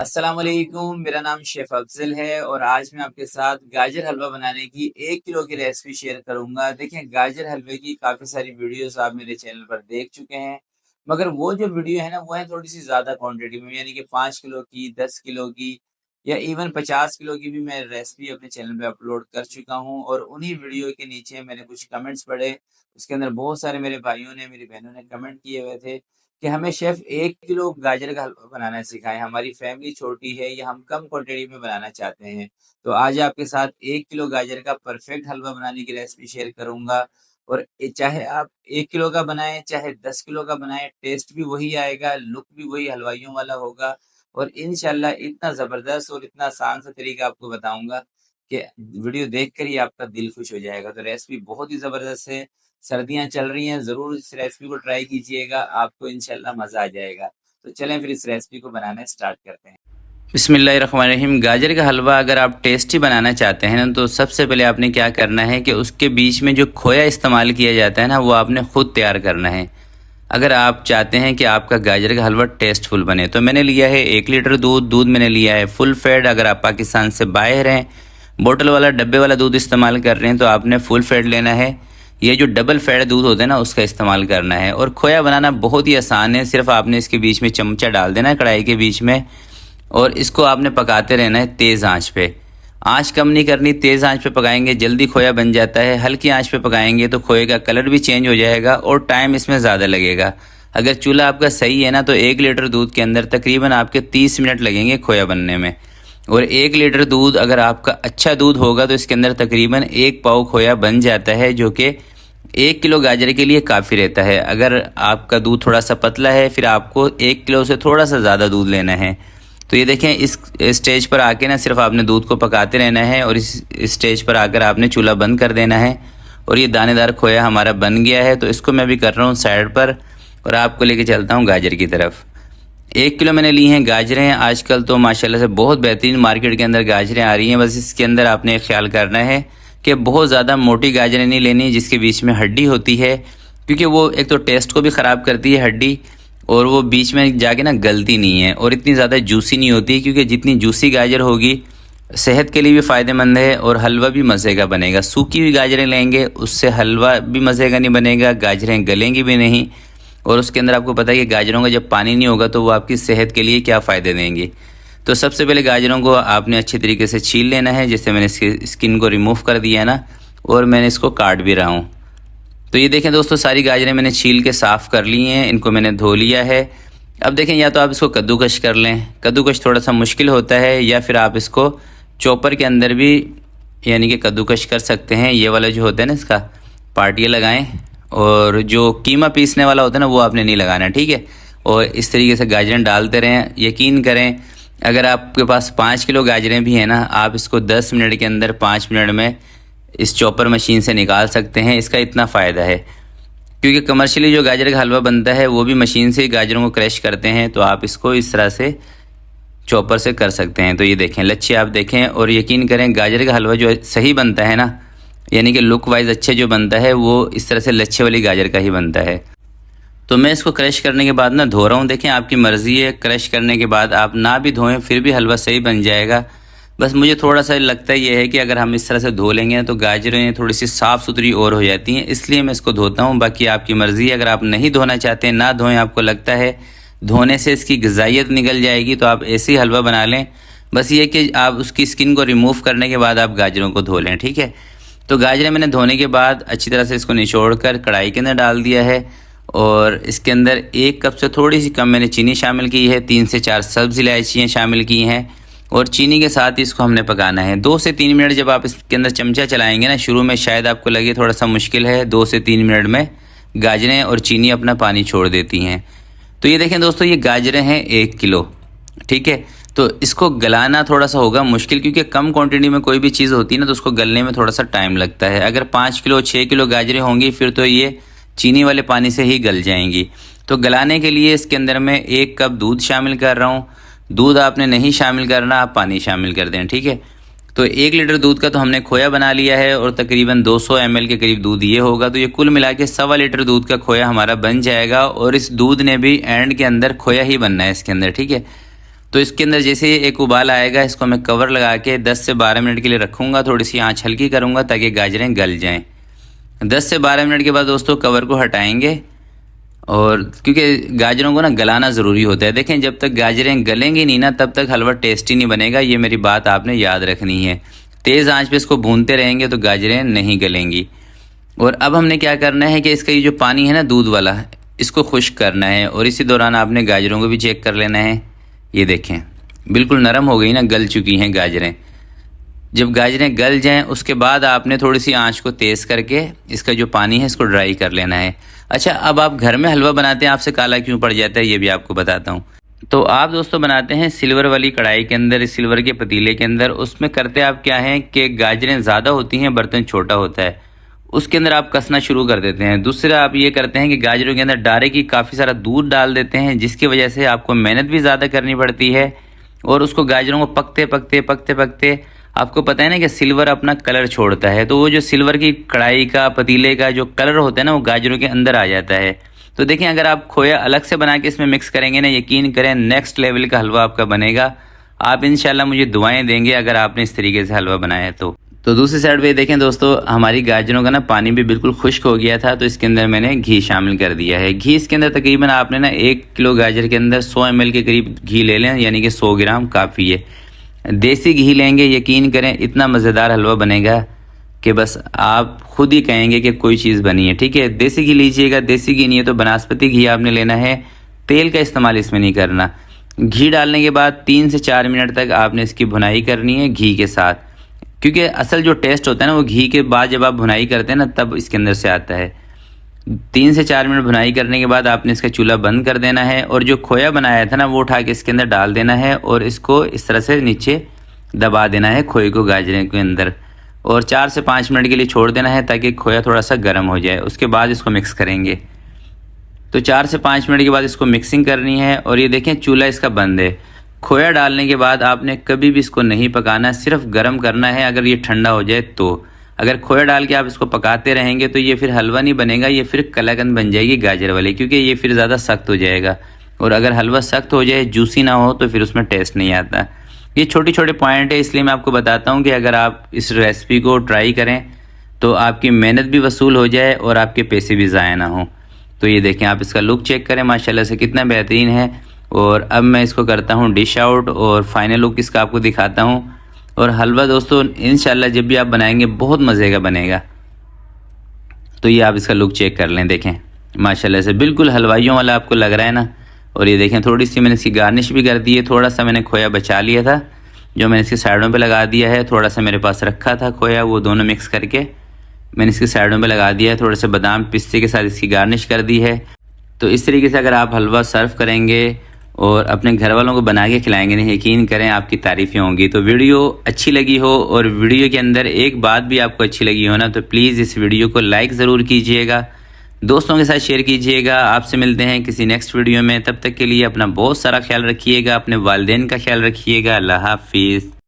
अस्सलाम वालेकुम, मेरा नाम शेफ अफजल है और आज मैं आपके साथ गाजर हलवा बनाने की 1 किलो की रेसिपी शेयर करूंगा। देखिए, गाजर हलवे की काफ़ी सारी वीडियोस आप मेरे चैनल पर देख चुके हैं, मगर वो जो वीडियो है ना, वो है थोड़ी सी ज़्यादा क्वांटिटी में, यानी कि 5 किलो की, 10 किलो की या इवन 50 किलो की भी मैं रेसिपी अपने चैनल पे अपलोड कर चुका हूँ। और उन्हीं वीडियो के नीचे मैंने कुछ कमेंट्स पढ़े, उसके अंदर बहुत सारे मेरे भाइयों ने, मेरी बहनों ने कमेंट किए हुए थे कि हमें शेफ़ 1 किलो गाजर का हलवा बनाना सिखाएँ, हमारी फैमिली छोटी है या हम कम क्वांटिटी में बनाना चाहते हैं। तो आज आपके साथ 1 किलो गाजर का परफेक्ट हलवा बनाने की रेसिपी शेयर करूँगा। और चाहे आप 1 किलो का बनाएँ, चाहे 10 किलो का बनाएँ, टेस्ट भी वही आएगा, लुक भी वही हलवाइयों वाला होगा और इंशाल्लाह इतना ज़बरदस्त और इतना आसान सा तरीका आपको बताऊँगा कि वीडियो देखकर ही आपका दिल खुश हो जाएगा। तो रेसिपी बहुत ही ज़बरदस्त है। सर्दियाँ चल रही हैं, ज़रूर इस रेसिपी को ट्राई कीजिएगा, आपको इंशाल्लाह मज़ा आ जाएगा। तो चलें फिर इस रेसिपी को बनाना स्टार्ट करते हैं। बिस्मिल्लाहिर्रहमानिर्रहीम। गाजर का हलवा अगर आप टेस्टी बनाना चाहते हैं ना, तो सबसे पहले आपने क्या करना है कि उसके बीच में जो खोया इस्तेमाल किया जाता है ना, वो आपने ख़ुद तैयार करना है। अगर आप चाहते हैं कि आपका गाजर का हलवा टेस्टफुल बने, तो मैंने लिया है 1 लीटर दूध मैंने लिया है फुल फैट। अगर आप पाकिस्तान से बाहर हैं, बोतल वाला डब्बे वाला दूध इस्तेमाल कर रहे हैं, तो आपने फुल फैट लेना है। ये जो डबल फैट दूध होता है ना, उसका इस्तेमाल करना है। और खोया बनाना बहुत ही आसान है, सिर्फ आपने इसके बीच में चमचा डाल देना है कढ़ाई के बीच में, और इसको आपने पकाते रहना है तेज़ आंच पे। आंच कम नहीं करनी, तेज़ आंच पे पकाएंगे जल्दी खोया बन जाता है। हल्की आंच पे पकाएंगे तो खोए का कलर भी चेंज हो जाएगा और टाइम इसमें ज़्यादा लगेगा। अगर चूल्हा आपका सही है ना, तो 1 लीटर दूध के अंदर तकरीबन आपके 30 मिनट लगेंगे खोया बनने में। और 1 लीटर दूध अगर आपका अच्छा दूध होगा तो इसके अंदर तकरीबन 1 पाव खोया बन जाता है, जो कि 1 किलो गाजर के लिए काफ़ी रहता है। अगर आपका दूध थोड़ा सा पतला है, फिर आपको 1 किलो से थोड़ा सा ज़्यादा दूध लेना है। तो ये देखें, इस स्टेज पर आके ना सिर्फ आपने दूध को पकाते रहना है और इस स्टेज पर आकर आपने चूल्हा बंद कर देना है। और ये दानेदार खोया हमारा बन गया है, तो इसको मैं भी कर रहा हूँ साइड पर और आपको लेके चलता हूँ गाजर की तरफ। 1 किलो मैंने ली हैं गाजरें। आजकल तो माशाल्लाह से बहुत बेहतरीन मार्केट के अंदर गाजरें आ रही हैं। बस इसके अंदर आपने एक ख्याल करना है कि बहुत ज़्यादा मोटी गाजरें नहीं लेनी जिसके बीच में हड्डी होती है, क्योंकि वो एक तो टेस्ट को भी ख़राब करती है हड्डी, और वो बीच में जाके ना गलती नहीं है, और इतनी ज़्यादा जूसी नहीं होती, क्योंकि जितनी जूसी गाजर होगी सेहत के लिए भी फ़ायदेमंद है और हलवा भी मज़े का बनेगा। सूखी हुई गाजरें लेंगे उससे हलवा भी मज़े का नहीं बनेगा, गाजरें गलेंगी भी नहीं। और उसके अंदर आपको पता है कि गाजरों का जब पानी नहीं होगा तो वो आपकी सेहत के लिए क्या फ़ायदे देंगी। तो सबसे पहले गाजरों को आपने अच्छी तरीके से छील लेना है, जैसे मैंने इसकी स्किन को रिमूव कर दिया है ना, और मैंने इसको काट भी रहा हूँ। तो ये देखें दोस्तों, सारी गाजरें मैंने छील के साफ़ कर ली हैं, इनको मैंने धो लिया है। अब देखें, या तो आप इसको कद्दूकश कर लें, कद्दूकश थोड़ा सा मुश्किल होता है, या फिर आप इसको चॉपर के अंदर भी यानी कि कद्दूकश कर सकते हैं। ये वाला जो होता है ना, इसका पार्टियाँ लगाएं, और जो कीमा पीसने वाला होता है ना, वो आपने नहीं लगाना, ठीक है। और इस तरीके से गाजरें डालते रहें। यकीन करें, अगर आपके पास 5 किलो गाजरें भी हैं ना, आप इसको 10 मिनट के अंदर, 5 मिनट में इस चॉपर मशीन से निकाल सकते हैं। इसका इतना फ़ायदा है, क्योंकि कमर्शियली जो गाजर का हलवा बनता है वो भी मशीन से गाजरों को क्रश करते हैं, तो आप इसको इस तरह से चॉपर से कर सकते हैं। तो ये देखें, लच्छे आप देखें, और यकीन करें गाजर का हलवा जो सही बनता है ना, यानी कि लुक वाइज अच्छे जो बनता है, वो इस तरह से लच्छे वाली गाजर का ही बनता है। तो मैं इसको क्रश करने के बाद ना धो रहा हूँ। देखें, आपकी मर्ज़ी है, क्रश करने के बाद आप ना भी धोएं फिर भी हलवा सही बन जाएगा। बस मुझे थोड़ा सा लगता ये है कि अगर हम इस तरह से धो लेंगे तो गाजरें थोड़ी सी साफ़ सुथरी और हो जाती हैं, इसलिए मैं इसको धोता हूँ। बाकी आपकी मर्ज़ी है, अगर आप नहीं धोना चाहते ना धोएं, आपको लगता है धोने से इसकी ग़िज़ाइयत निकल जाएगी, तो आप ऐसे ही हलवा बना लें। बस ये कि आप उसकी स्किन को रिमूव करने के बाद आप गाजरों को धो लें, ठीक है। तो गाजरें मैंने धोने के बाद अच्छी तरह से इसको निचोड़ कर कढ़ाई के अंदर डाल दिया है, और इसके अंदर 1 कप से थोड़ी सी कम मैंने चीनी शामिल की है, 3 से 4 सब्ज़ इलायचियाँ शामिल की हैं, और चीनी के साथ ही इसको हमने पकाना है 2 से 3 मिनट। जब आप इसके अंदर चमचा चलाएंगे ना, शुरू में शायद आपको लगे थोड़ा सा मुश्किल है, 2 से 3 मिनट में गाजरें और चीनी अपना पानी छोड़ देती हैं। तो ये देखें दोस्तों, ये गाजरें हैं 1 किलो, ठीक है। तो इसको गलाना थोड़ा सा होगा मुश्किल, क्योंकि कम क्वांटिटी में कोई भी चीज़ होती है ना, तो उसको गलने में थोड़ा सा टाइम लगता है। अगर 5 किलो 6 किलो गाजरें होंगी, फिर तो ये चीनी वाले पानी से ही गल जाएंगी। तो गलाने के लिए इसके अंदर मैं 1 कप दूध शामिल कर रहा हूँ। दूध आपने नहीं शामिल करना, आप पानी शामिल कर दें, ठीक है। तो 1 लीटर दूध का तो हमने खोया बना लिया है, और तकरीबन 200 ml के करीब दूध ये होगा, तो ये कुल मिला के 1.25 लीटर दूध का खोया हमारा बन जाएगा। और इस दूध ने भी एंड के अंदर खोया ही बनना है इसके अंदर, ठीक है। तो इसके अंदर जैसे एक उबाल आएगा, इसको मैं कवर लगा के 10 से 12 मिनट के लिए रखूँगा। थोड़ी सी आँच हल्की करूँगा ताकि गाजरें गल जाएँ। 10 से 12 मिनट के बाद दोस्तों कवर को हटाएंगे, और क्योंकि गाजरों को ना गलाना ज़रूरी होता है। देखें, जब तक गाजरें गलेंगी नहीं ना तब तक हलवा टेस्टी नहीं बनेगा। ये मेरी बात आपने याद रखनी है। तेज़ आंच पे इसको भूनते रहेंगे तो गाजरें नहीं गलेंगी। और अब हमने क्या करना है कि इसका ये जो पानी है ना दूध वाला, इसको खुश्क करना है। और इसी दौरान आपने गाजरों को भी चेक कर लेना है। ये देखें बिल्कुल नरम हो गई ना, गल चुकी हैं गाजरें। जब गाजरें गल जाएं उसके बाद आपने थोड़ी सी आंच को तेज़ करके इसका जो पानी है इसको ड्राई कर लेना है। अच्छा, अब आप घर में हलवा बनाते हैं, आपसे काला क्यों पड़ जाता है ये भी आपको बताता हूँ। तो आप दोस्तों बनाते हैं सिल्वर वाली कढ़ाई के अंदर, सिल्वर के पतीले के अंदर। उसमें करते आप क्या हैं कि गाजरें ज़्यादा होती हैं, बर्तन छोटा होता है, उसके अंदर आप कसना शुरू कर देते हैं। दूसरा आप ये करते हैं कि गाजरों के अंदर डायरेक्ट काफ़ी सारा दूध डाल देते हैं, जिसकी वजह से आपको मेहनत भी ज़्यादा करनी पड़ती है। और उसको गाजरों को पकते पकते पकते पकते आपको पता है ना कि सिल्वर अपना कलर छोड़ता है, तो वो जो सिल्वर की कढ़ाई का पतीले का जो कलर होता है ना वो गाजरों के अंदर आ जाता है। तो देखें, अगर आप खोया अलग से बना के इसमें मिक्स करेंगे ना, यकीन करें नेक्स्ट लेवल का हलवा आपका बनेगा। आप इंशाल्लाह मुझे दुआएं देंगे अगर आपने इस तरीके से हलवा बनाया है तो दूसरी साइड पे देखें दोस्तों, हमारी गाजरों का ना पानी भी बिल्कुल खुश्क हो गया था। तो इसके अंदर मैंने घी शामिल कर दिया है। घी इसके अंदर तकरीबन आपने ना 1 किलो गाजर के अंदर 100 ml के करीब घी ले लें, यानी कि 100 ग्राम काफ़ी है। देसी घी लेंगे, यकीन करें इतना मज़ेदार हलवा बनेगा कि बस आप खुद ही कहेंगे कि कोई चीज़ बनी है। ठीक है, देसी घी लीजिएगा। देसी घी नहीं है तो बनास्पति घी आपने लेना है, तेल का इस्तेमाल इसमें नहीं करना। घी डालने के बाद 3 से 4 मिनट तक आपने इसकी भुनाई करनी है घी के साथ, क्योंकि असल जो टेस्ट होता है ना वो घी के बाद जब आप भुनाई करते हैं ना तब इसके अंदर से आता है। 3 से 4 मिनट भुनाई करने के बाद आपने इसका चूल्हा बंद कर देना है, और जो खोया बनाया था ना वो उठा के इसके अंदर डाल देना है, और इसको इस तरह से नीचे दबा देना है खोए को गाजरे के अंदर, और 4 से 5 मिनट के लिए छोड़ देना है ताकि खोया थोड़ा सा गर्म हो जाए। उसके बाद इसको मिक्स करेंगे। तो 4 से 5 मिनट के बाद इसको मिक्सिंग करनी है। और ये देखें चूल्हा इसका बंद है। खोया डालने के बाद आपने कभी भी इसको नहीं पकाना, सिर्फ गर्म करना है। अगर ये ठंडा हो जाए तो, अगर खोया डाल के आप इसको पकाते रहेंगे तो ये फिर हलवा नहीं बनेगा, ये फिर कलाकंद बन जाएगी गाजर वाली, क्योंकि ये फिर ज़्यादा सख्त हो जाएगा। और अगर हलवा सख्त हो जाए, जूसी ना हो, तो फिर उसमें टेस्ट नहीं आता। ये छोटे छोटे पॉइंट है, इसलिए मैं आपको बताता हूँ कि अगर आप इस रेसिपी को ट्राई करें तो आपकी मेहनत भी वसूल हो जाए और आपके पैसे भी ज़ाया ना हो। तो ये देखें, आप इसका लुक चेक करें माशाल्लाह से कितना बेहतरीन है। और अब मैं इसको करता हूँ डिश आउट और फाइनल लुक इसका आपको दिखाता हूँ। और हलवा दोस्तों इंशाल्लाह जब भी आप बनाएंगे बहुत मज़े का बनेगा। तो ये आप इसका लुक चेक कर लें, देखें माशाल्लाह से बिल्कुल हलवाइयों वाला आपको लग रहा है ना। और ये देखें थोड़ी सी मैंने इसकी गार्निश भी कर दी है। थोड़ा सा मैंने खोया बचा लिया था जो मैंने इसकी साइडों पे लगा दिया है। थोड़ा सा मेरे पास रखा था खोया, वो दोनों मिक्स करके मैंने इसकी साइडों पे लगा दिया है। थोड़े से बादाम पिस्ते के साथ इसकी गार्निश कर दी है। तो इस तरीके से अगर आप हलवा सर्व करेंगे और अपने घर वालों को बना के खिलाएंगे ना, यकीन करें आपकी तारीफ़ें होंगी। तो वीडियो अच्छी लगी हो और वीडियो के अंदर एक बात भी आपको अच्छी लगी हो ना, तो प्लीज़ इस वीडियो को लाइक ज़रूर कीजिएगा, दोस्तों के साथ शेयर कीजिएगा। आपसे मिलते हैं किसी नेक्स्ट वीडियो में। तब तक के लिए अपना बहुत सारा ख्याल रखिएगा, अपने वालिदैन का ख्याल रखिएगा। अल्लाह हाफिज़।